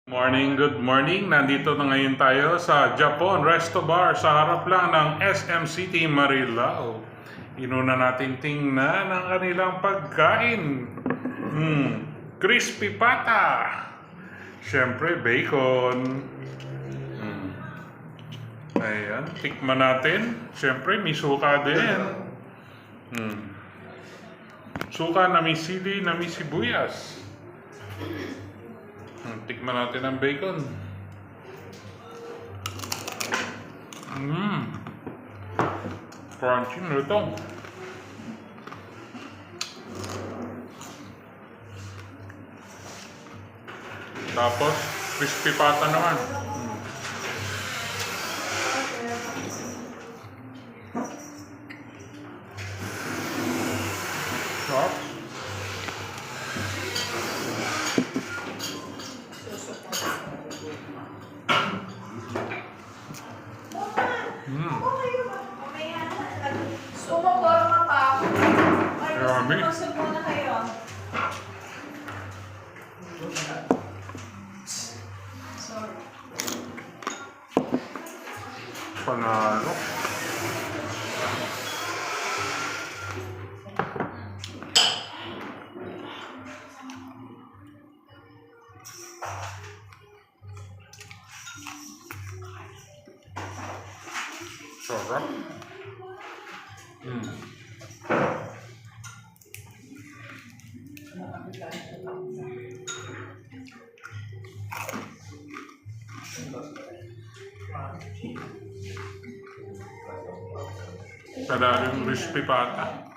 Good morning. Nandito na ngayon tayo sa Japon Resto Bar sa harap lang ng SM City, Marilao. Inuna natin tingnan ang kanilang pagkain. Crispy pata. Siyempre, bacon. Ayan, tikman natin. Siyempre, may suka din. Suka na may sili, na may sibuyas. Tikman natin ang bacon. Crunchy nito. Tapos, crispy pata naman. Sarap. Sumobor pa. Yummy. Masog muna kayo. Sorry. Panalo. Sarap. Kada yung crispy pata.